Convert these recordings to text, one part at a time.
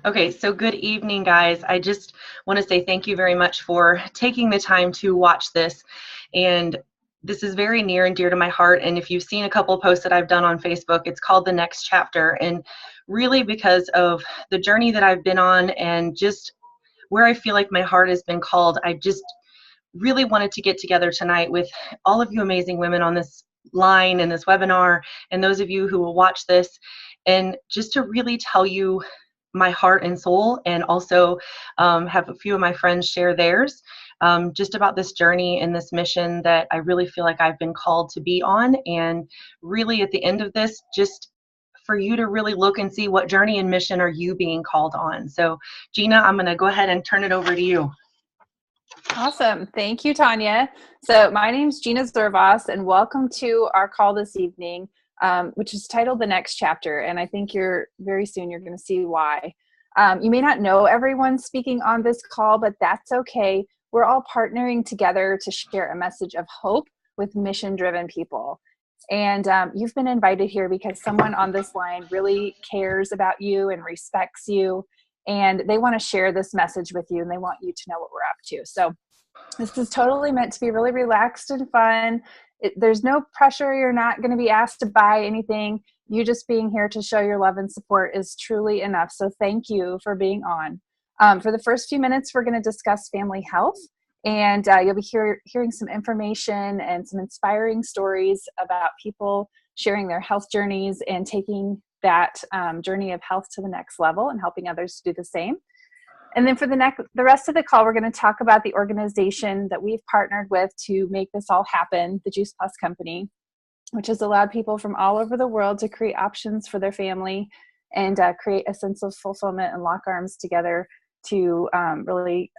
Okay, so good evening, guys. I just want to say thank you very much for taking the time to watch this. And this is very near and dear to my heart. And if you've seen a couple of posts that I've done on Facebook, it's called The Next Chapter. And really because of the journey that I've been on and just where I feel like my heart has been called, I just really wanted to get together tonight with all of you amazing women on this line and this webinar, and those of you who will watch this, and just to really tell you my heart and soul, and also have a few of my friends share theirs, just about this journey and this mission that I really feel like I've been called to be on. And really at the end of this, just for you to really look and see what journey and mission are you being called on. So Gina, I'm going to go ahead and turn it over to you. Awesome. Thank you, Tonia. So my name is Gina Zervas, and welcome to our call this evening, which is titled The Next Chapter. And I think very soon you're going to see why. You may not know everyone speaking on this call, but that's okay. We're all partnering together to share a message of hope with mission-driven people. And you've been invited here because someone on this line really cares about you and respects you. And they want to share this message with you, and they want you to know what we're up to. So this is totally meant to be really relaxed and fun. There's no pressure. You're not going to be asked to buy anything. You just being here to show your love and support is truly enough. So thank you for being on. For the first few minutes, we're going to discuss family health. And you'll be hearing some information and some inspiring stories about people sharing their health journeys and taking that journey of health to the next level and helping others to do the same. And then for the rest of the call, we're going to talk about the organization that we've partnered with to make this all happen, the Juice Plus Company, which has allowed people from all over the world to create options for their family and create a sense of fulfillment and lock arms together to really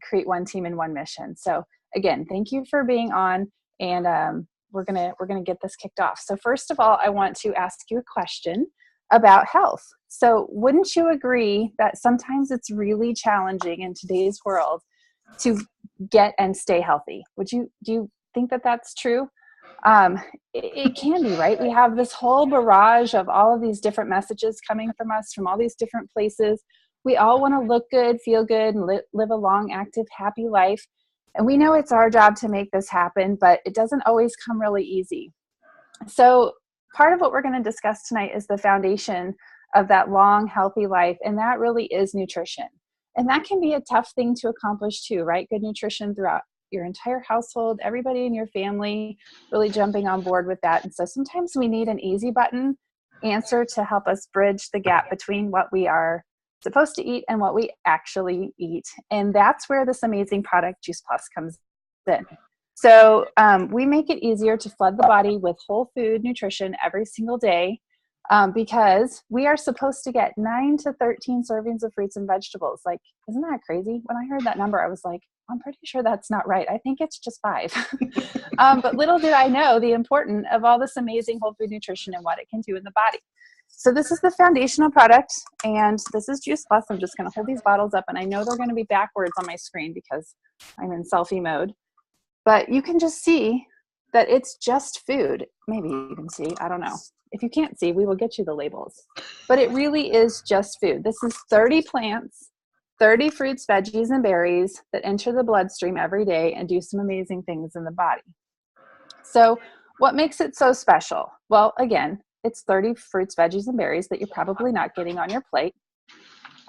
create one team and one mission. So again, thank you for being on, and we're gonna get this kicked off. So first of all, I want to ask you a question about health. So wouldn't you agree that sometimes it's really challenging in today's world to get and stay healthy? Do you think that that's true? It can be, right? We have this whole barrage of all of these different messages coming from us from all these different places. We all want to look good, feel good, and live a long, active, happy life. And we know it's our job to make this happen, but it doesn't always come really easy. So part of what we're going to discuss tonight is the foundation of that long, healthy life, and that really is nutrition. And that can be a tough thing to accomplish too, right? Good nutrition throughout your entire household, everybody in your family really jumping on board with that. And so sometimes we need an easy button answer to help us bridge the gap between what we are supposed to eat and what we actually eat. And that's where this amazing product Juice Plus comes in. So we make it easier to flood the body with whole food nutrition every single day because we are supposed to get 9 to 13 servings of fruits and vegetables. Like, isn't that crazy? When I heard that number, I was like, I'm pretty sure that's not right. I think it's just 5. But little did I know the importance of all this amazing whole food nutrition and what it can do in the body. So this is the foundational product, and this is Juice Plus. I'm just going to hold these bottles up, and I know they're going to be backwards on my screen because I'm in selfie mode. But you can just see that it's just food. Maybe you can see. I don't know. If you can't see, we will get you the labels. But it really is just food. This is 30 plants, 30 fruits, veggies, and berries that enter the bloodstream every day and do some amazing things in the body. So what makes it so special? Well, again, it's 30 fruits, veggies, and berries that you're probably not getting on your plate.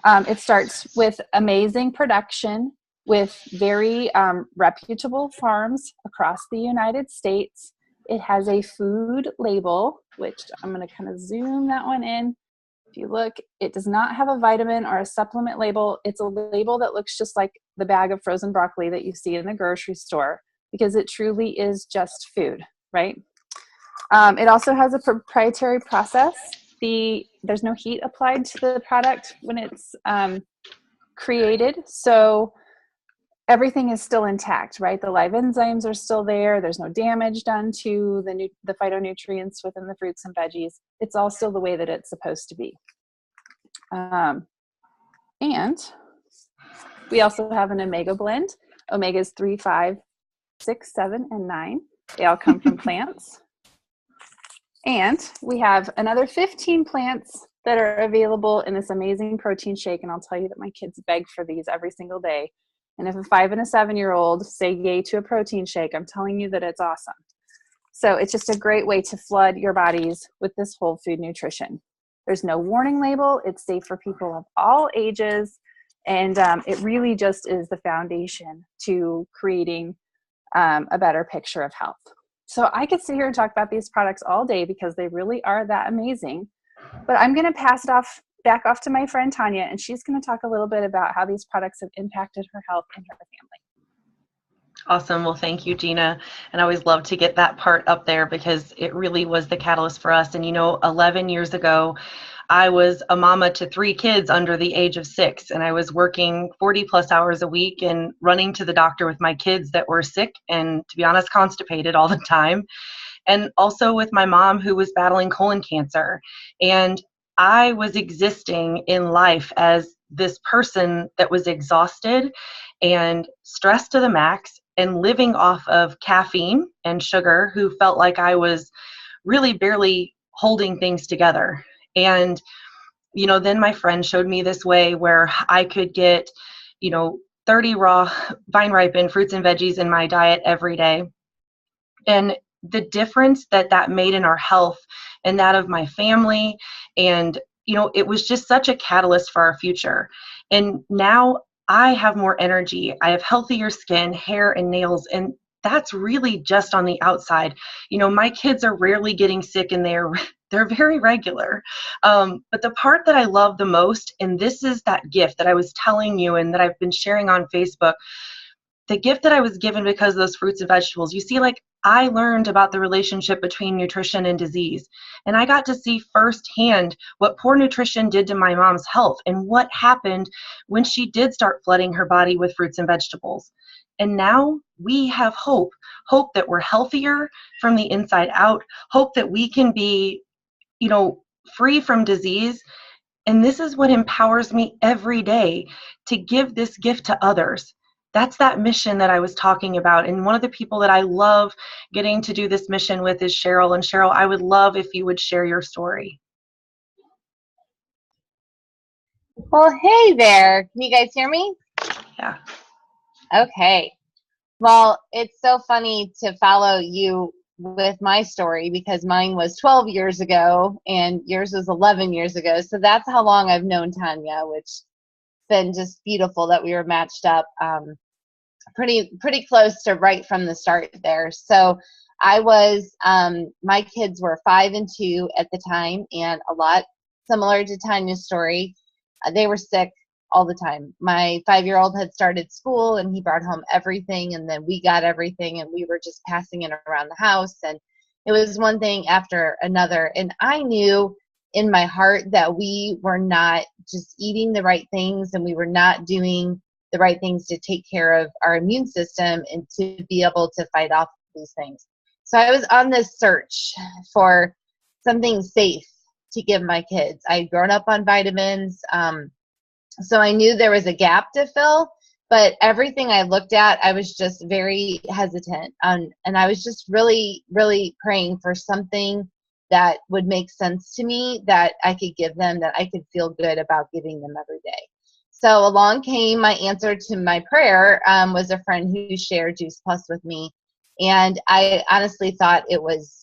It starts with amazing production with very reputable farms across the United States. It has a food label, which I'm going to kind of zoom that one in. If you look, it does not have a vitamin or a supplement label. It's a label that looks just like the bag of frozen broccoli that you see in the grocery store because it truly is just food, right? It also has a proprietary process. There's no heat applied to the product when it's created, so everything is still intact, right? The live enzymes are still there. There's no damage done to the phytonutrients within the fruits and veggies. It's all still the way that it's supposed to be. And we also have an omega blend. Omegas 3, 5, 6, 7, and 9. They all come from plants. And we have another 15 plants that are available in this amazing protein shake. And I'll tell you that my kids beg for these every single day. And if a 5 and a 7-year-old say yay to a protein shake, I'm telling you that it's awesome. So it's just a great way to flood your bodies with this whole food nutrition. There's no warning label. It's safe for people of all ages. And it really just is the foundation to creating a better picture of health. So I could sit here and talk about these products all day because they really are that amazing. But I'm going to pass it back off to my friend Tonia, and she's going to talk a little bit about how these products have impacted her health and her family. Awesome. Well, thank you, Gina. And I always love to get that part up there because it really was the catalyst for us. And 11 years ago, I was a mama to 3 kids under the age of 6, and I was working 40 plus hours a week and running to the doctor with my kids that were sick and, to be honest, constipated all the time. And also with my mom who was battling colon cancer. And I was existing in life as this person that was exhausted and stressed to the max and living off of caffeine and sugar, who felt like I was really barely holding things together. And, then my friend showed me this way where I could get, 30 raw vine ripened fruits and veggies in my diet every day. And the difference that made in our health and that of my family. And, it was just such a catalyst for our future. And now I have more energy. I have healthier skin, hair, and nails. And that's really just on the outside. My kids are rarely getting sick, and they're very regular. But the part that I love the most, and this is that gift that I was telling you and that I've been sharing on Facebook, the gift that I was given because of those fruits and vegetables. You see, I learned about the relationship between nutrition and disease. And I got to see firsthand what poor nutrition did to my mom's health and what happened when she did start flooding her body with fruits and vegetables. And now we have hope that we're healthier from the inside out, hope that we can be, free from disease. And this is what empowers me every day to give this gift to others. That's that mission that I was talking about. And one of the people that I love getting to do this mission with is Sheryl. And Sheryl, I would love if you would share your story. Well, hey there. Can you guys hear me? Yeah. Okay. Well, it's so funny to follow you with my story because mine was 12 years ago and yours was 11 years ago. So that's how long I've known Tonia, which has been just beautiful that we were matched up pretty close to right from the start there. So I was, my kids were 5 and 2 at the time, and a lot similar to Tonia's story. They were sick all the time. My 5-year-old had started school and he brought home everything, and then we got everything and we were just passing it around the house, and it was one thing after another. And I knew in my heart that we were not just eating the right things and we were not doing the right things to take care of our immune system and to be able to fight off these things. So I was on this search for something safe to give my kids. I'd grown up on vitamins, so I knew there was a gap to fill, but everything I looked at, I was just very hesitant on, and I was just really, really praying for something that would make sense to me, that I could give them, that I could feel good about giving them every day. So along came my answer to my prayer, was a friend who shared Juice Plus with me. And I honestly thought it was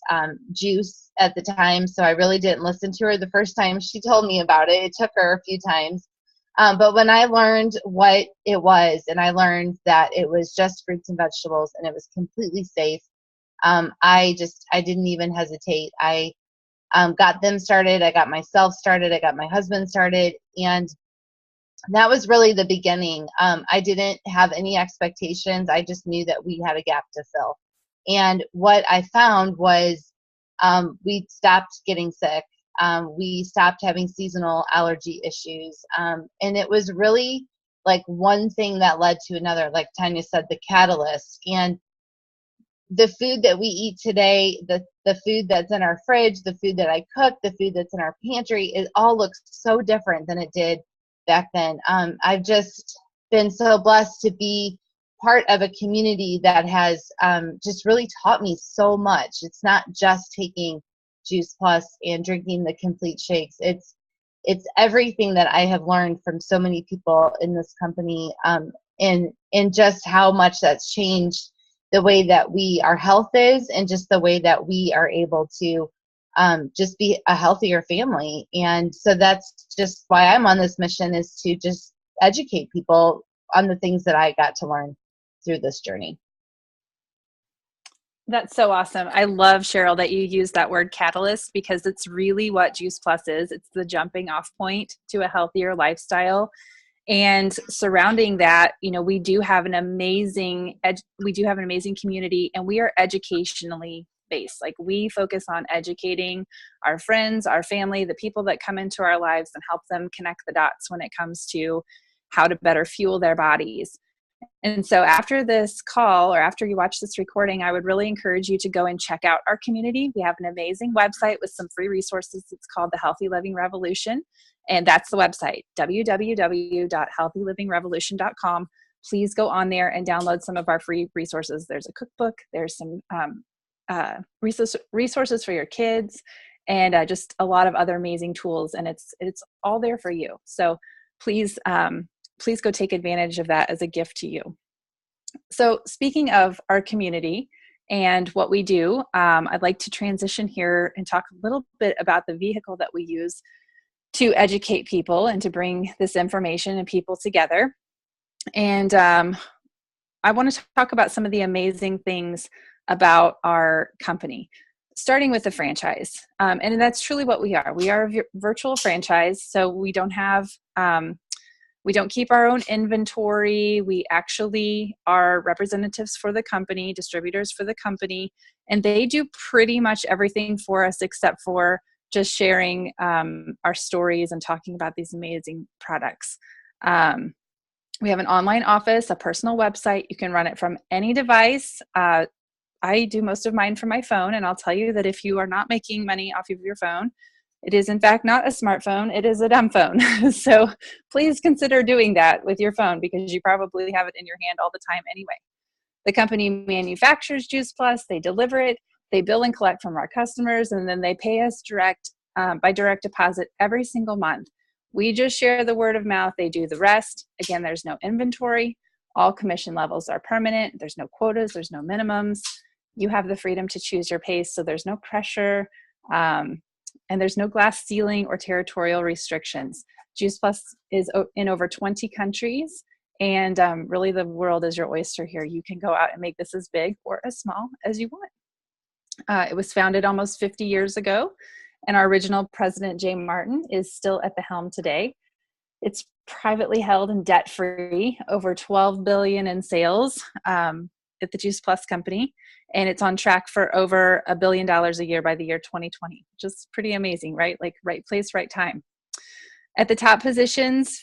juice at the time, so I really didn't listen to her the first time she told me about it. It took her a few times. But when I learned what it was, and I learned that it was just fruits and vegetables and it was completely safe, I didn't even hesitate. I got them started. I got myself started. I got my husband started. And that was really the beginning. I didn't have any expectations. I just knew that we had a gap to fill. And what I found was we stopped getting sick. We stopped having seasonal allergy issues. And it was really like one thing that led to another, like Tonia said, the catalyst. And the food that we eat today, the food that's in our fridge, the food that I cook, the food that's in our pantry, it all looks so different than it did back then. I've just been so blessed to be part of a community that has just really taught me so much. It's not just taking Juice Plus and drinking the complete shakes. It's it's everything that I have learned from so many people in this company, and just how much that's changed the way that our health is, and just the way that we are able to just be a healthier family. And so that's just why I'm on this mission, is to just educate people on the things that I got to learn through this journey. That's so awesome. I love, Sheryl, that you use that word catalyst, because it's really what Juice Plus is. It's the jumping off point to a healthier lifestyle. And surrounding that, we do have an amazing community, and we are educationally based. Like, we focus on educating our friends, our family, the people that come into our lives, and help them connect the dots when it comes to how to better fuel their bodies. And so after this call, or after you watch this recording, I would really encourage you to go and check out our community. We have an amazing website with some free resources. It's called the Healthy Living Revolution. And that's the website, www.healthylivingrevolution.com. Please go on there and download some of our free resources. There's a cookbook, there's some resources for your kids, and just a lot of other amazing tools. And it's all there for you. So please go take advantage of that as a gift to you. So speaking of our community and what we do, I'd like to transition here and talk a little bit about the vehicle that we use to educate people and to bring this information and people together. And I want to talk about some of the amazing things about our company, starting with the franchise. And that's truly what we are. We are a virtual franchise, so we don't keep our own inventory. We actually are representatives for the company, distributors for the company, and they do pretty much everything for us except for just sharing our stories and talking about these amazing products. We have an online office, a personal website. You can run it from any device. I do most of mine from my phone, and I'll tell you that if you are not making money off of your phone, it is in fact not a smartphone, it is a dumb phone. So please consider doing that with your phone, because you probably have it in your hand all the time anyway. The company manufactures Juice Plus, they deliver it, they bill and collect from our customers, and then they pay us by direct deposit every single month. We just share the word of mouth, they do the rest. Again, there's no inventory. All commission levels are permanent. There's no quotas, there's no minimums. You have the freedom to choose your pace, so there's no pressure. And there's no glass ceiling or territorial restrictions. Juice Plus is in over 20 countries, and really the world is your oyster here. You can go out and make this as big or as small as you want. It was founded almost 50 years ago, and our original president, Jay Martin, is still at the helm today. It's privately held and debt-free, over $12 billion in sales at the Juice Plus company, and it's on track for over $1 billion a year by the year 2020, which is pretty amazing, right? Like, right place, right time. At the top positions,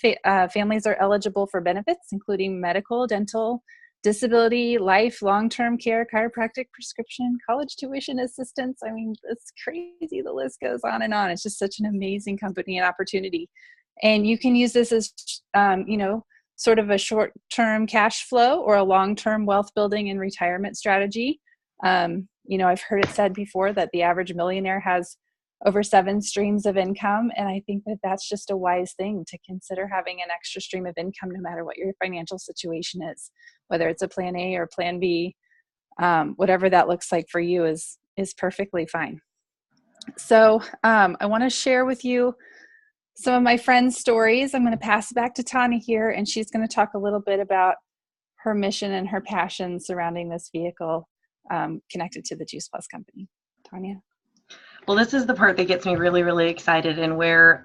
families are eligible for benefits, including medical, dental, disability, life, long-term care, chiropractic, prescription, college tuition assistance. I mean, it's crazy. The list goes on and on. It's just such an amazing company and opportunity. And you can use this as, sort of a short-term cash flow or a long-term wealth building and retirement strategy. I've heard it said before that the average millionaire has over 7 streams of income. And I think that that's just a wise thing to consider, having an extra stream of income, no matter what your financial situation is, whether it's a plan A or plan B, whatever that looks like for you is perfectly fine. So I want to share with you some of my friends' stories. I'm going to pass it back to Tonia here, and she's going to talk a little bit about her mission and her passion surrounding this vehicle connected to the Juice Plus company. Tonia? Well, this is the part that gets me really, really excited, and where,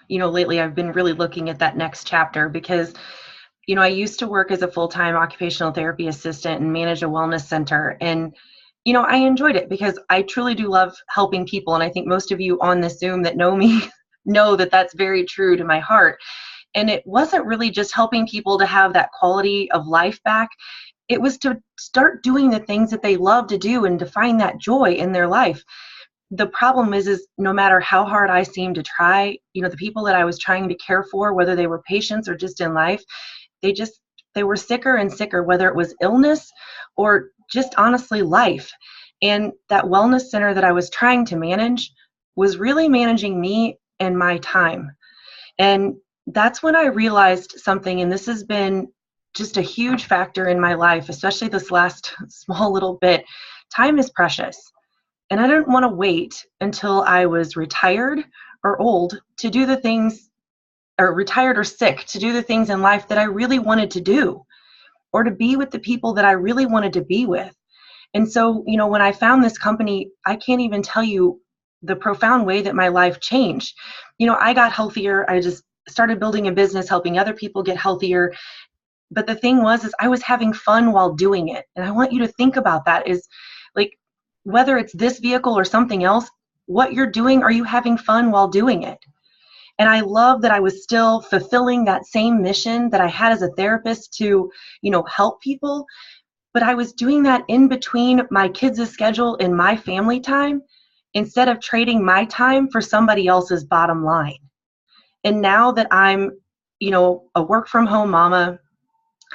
lately I've been really looking at that next chapter, because, I used to work as a full-time occupational therapy assistant and manage a wellness center. And, I enjoyed it because I truly do love helping people. And I think most of you on this Zoom that know me know that that's very true to my heart. And it wasn't really just helping people to have that quality of life back. It was to start doing the things that they love to do and to find that joy in their life. The problem is no matter how hard I seemed to try, the people that I was trying to care for, whether they were patients or just in life, they were sicker and sicker, whether it was illness or just honestly life. And that wellness center that I was trying to manage was really managing me and my time. And that's when I realized something, and this has been just a huge factor in my life, especially this last small little bit. Time is precious. And I didn't want to wait until I was retired or old to do the things, or retired or sick to do the things in life that I really wanted to do, or to be with the people that I really wanted to be with. And so, when I found this company, I can't even tell you the profound way that my life changed. I got healthier. I just started building a business, helping other people get healthier. But the thing is I was having fun while doing it. And I want you to think about that, is like, whether it's this vehicle or something else, what you're doing, are you having fun while doing it? And I love that I was still fulfilling that same mission that I had as a therapist to, help people. But I was doing that in between my kids' schedule and my family time, instead of trading my time for somebody else's bottom line. And now that I'm, a work from home mama,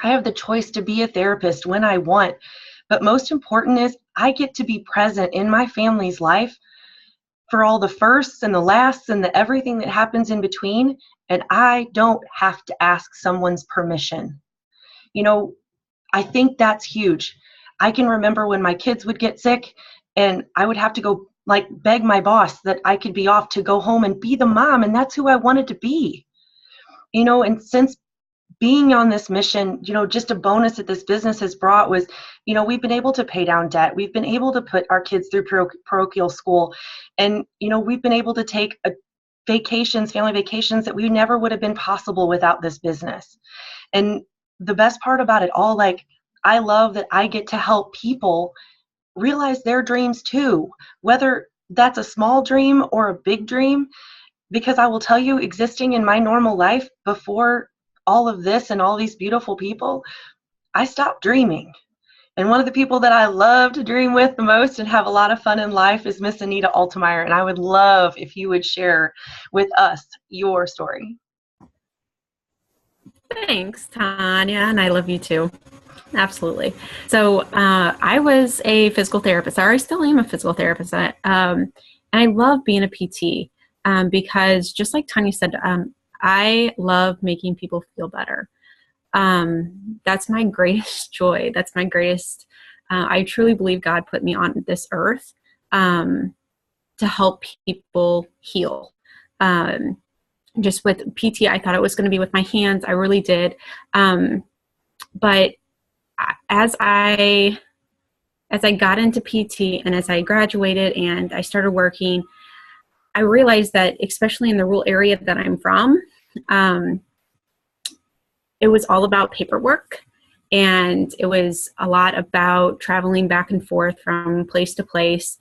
I have the choice to be a therapist when I want. But most important is I get to be present in my family's life for all the firsts and the lasts and the everything that happens in between. And I don't have to ask someone's permission. I think that's huge. I can remember when my kids would get sick and I would have to go beg my boss that I could be off to go home and be the mom. And that's who I wanted to be. And since being on this mission, just a bonus that this business has brought was, we've been able to pay down debt. We've been able to put our kids through parochial school. And, we've been able to take family vacations that we never would have been possible without this business. And the best part about it all, I love that I get to help people realize their dreams too, whether that's a small dream or a big dream, because I will tell you, existing in my normal life before all of this and all these beautiful people, I stopped dreaming. And one of the people that I love to dream with the most and have a lot of fun in life is Miss Anita Altemeyer. And I would love if you would share with us your story. Thanks, Tonia, and I love you too. Absolutely. So I was a physical therapist, or I still am a physical therapist, and I love being a PT because, just like Tonia said, I love making people feel better. That's my greatest joy. That's my greatest. I truly believe God put me on this earth to help people heal. Just with PT, I thought it was going to be with my hands. I really did. But as I got into PT and as I graduated and I started working, I realized that, especially in the rural area that I'm from, it was all about paperwork, and it was a lot about traveling back and forth from place to place.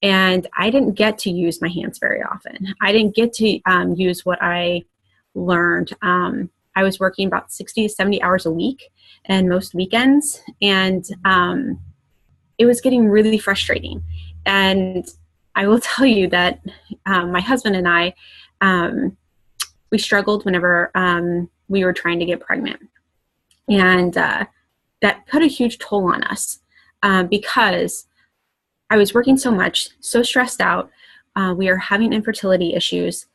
And I didn't get to use my hands very often. I didn't get to use what I learned. I was working about 60 to 70 hours a week and most weekends. And it was getting really frustrating. And I will tell you that my husband and I, we struggled whenever we were trying to get pregnant. And that put a huge toll on us because I was working so much, so stressed out. We were having infertility issues.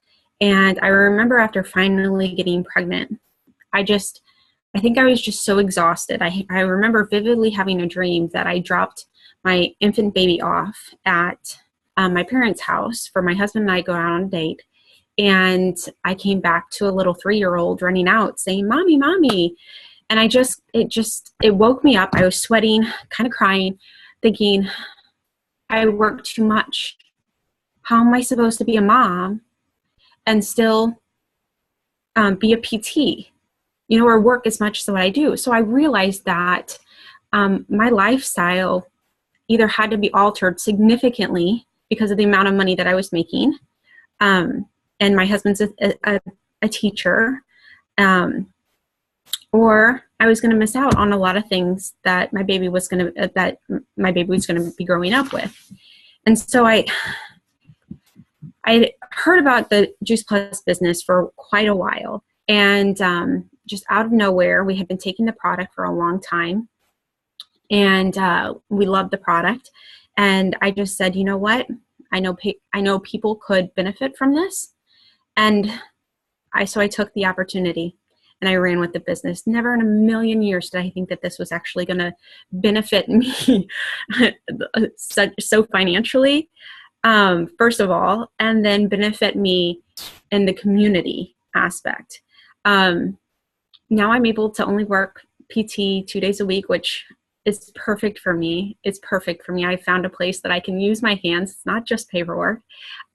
And I remember after finally getting pregnant, I think I was just so exhausted. I remember vividly having a dream that I dropped my infant baby off at my parents' house for my husband and I to go out on a date. And I came back to a little 3-year-old running out saying, "Mommy, Mommy." And it woke me up. I was sweating, kind of crying, thinking, I work too much. How am I supposed to be a mom and still be a PT, or work as much as what I do? So I realized that my lifestyle either had to be altered significantly because of the amount of money that I was making. And my husband's a teacher, or I was going to miss out on a lot of things that my baby was going to be growing up with. And so I heard about the Juice Plus business for quite a while, and just out of nowhere, we had been taking the product for a long time, and we loved the product. And I just said, you know what? I know people could benefit from this, and I took the opportunity and I ran with the business. Never in a million years did I think that this was actually going to benefit me so financially, first of all, and then benefit me in the community aspect. Now I'm able to only work PT 2 days a week, which is perfect for me. It's perfect for me. I found a place that I can use my hands. It's not just paperwork.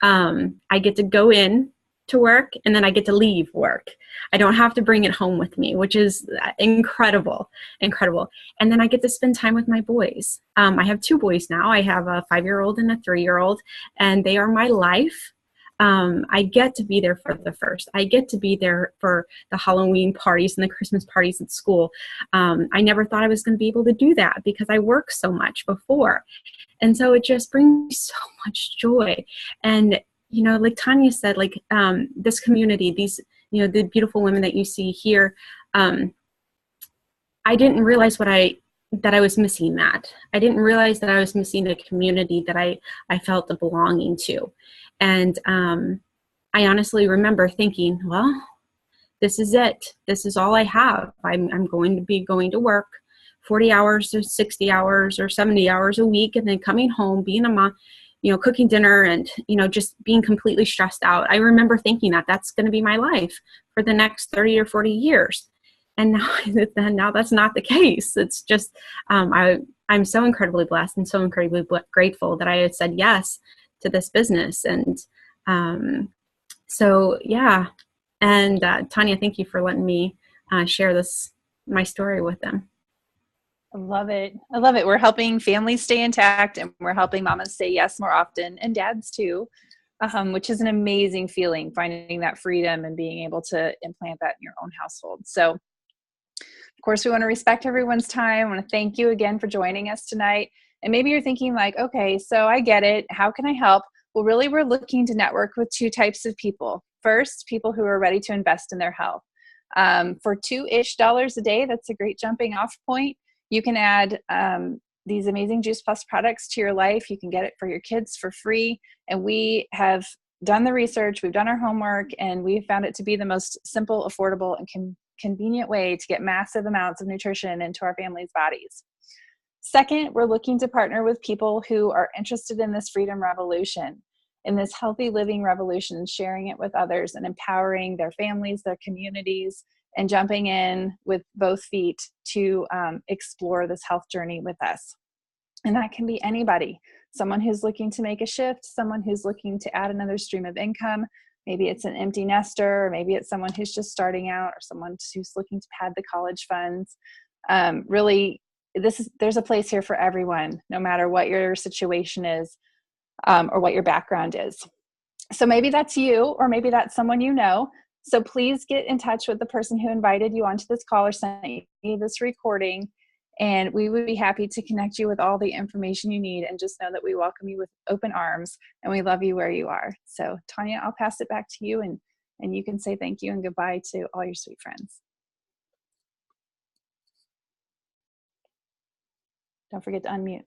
I get to go in to work and then I get to leave work. I don't have to bring it home with me, which is incredible. And then I get to spend time with my boys. I have 2 boys now. I have a 5-year-old and a 3-year-old, and they are my life. I get to be there for the first. I get to be there for the Halloween parties and the Christmas parties at school. I never thought I was going to be able to do that because I worked so much before. And so it just brings me so much joy. And, you know, like Tonia said, like this community, these, you know, the beautiful women that you see here, I didn't realize that I was missing that. I didn't realize that I was missing a community that I felt a belonging to. And I honestly remember thinking, well, this is it. This is all I have. I'm going to be going to work 40 hours or 60 hours or 70 hours a week, and then coming home, being a mom, you know, cooking dinner and, you know, just being completely stressed out. I remember thinking that that's going to be my life for the next 30 or 40 years. And now that's not the case. It's just, I'm so incredibly blessed and so incredibly grateful that I had said yes to this business. And so, yeah. And Tonia, thank you for letting me share my story with them. I love it. I love it. We're helping families stay intact, and we're helping mamas say yes more often, and dads too, which is an amazing feeling, finding that freedom and being able to implant that in your own household. So, of course, we want to respect everyone's time. I want to thank you again for joining us tonight. And maybe you're thinking like, okay, so I get it. How can I help? Well, really, we're looking to network with 2 types of people. First, people who are ready to invest in their health. For $2-ish a day, that's a great jumping off point. You can add these amazing Juice Plus products to your life. You can get it for your kids for free. And we have done the research, we've done our homework, and we found it to be the most simple, affordable, and convenient way to get massive amounts of nutrition into our families' bodies. Second, we're looking to partner with people who are interested in this freedom revolution, in this healthy living revolution, sharing it with others and empowering their families, their communities, and jumping in with both feet to explore this health journey with us. And that can be anybody, someone who's looking to make a shift, someone who's looking to add another stream of income. Maybe it's an empty nester, or maybe it's someone who's just starting out, or someone who's looking to pad the college funds. Really, there's a place here for everyone, no matter what your situation is or what your background is. So maybe that's you, or maybe that's someone you know. So please get in touch with the person who invited you onto this call or sent you this recording, and we would be happy to connect you with all the information you need. And just know that we welcome you with open arms, and we love you where you are. So Tonia, I'll pass it back to you, and you can say thank you and goodbye to all your sweet friends. Don't forget to unmute.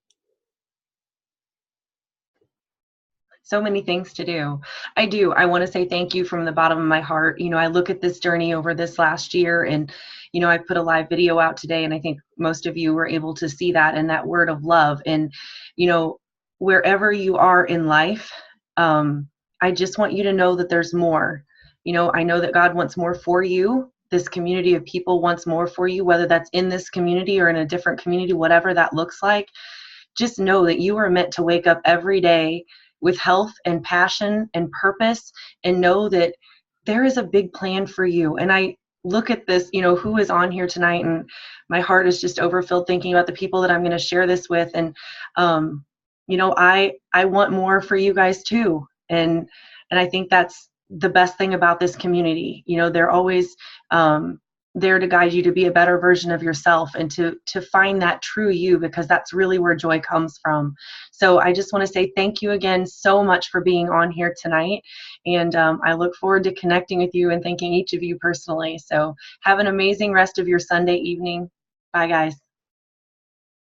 So many things to do. I want to say thank you from the bottom of my heart. You know, I look at this journey over this last year, and, you know, I put a live video out today, and I think most of you were able to see that, and that word of love. And, you know, wherever you are in life, I just want you to know that there's more. You know, I know that God wants more for you. This community of people wants more for you, whether that's in this community or in a different community, whatever that looks like. Just know that you are meant to wake up every day with health and passion and purpose, and know that there is a big plan for you. And I look at this, you know, who is on here tonight, and my heart is just overfilled thinking about the people that I'm going to share this with. And, you know, I want more for you guys too. And I think that's the best thing about this community. You know, they're always there to guide you to be a better version of yourself, and to find that true you, because that's really where joy comes from. So I just want to say thank you again so much for being on here tonight. And I look forward to connecting with you and thanking each of you personally. So have an amazing rest of your Sunday evening. Bye, guys.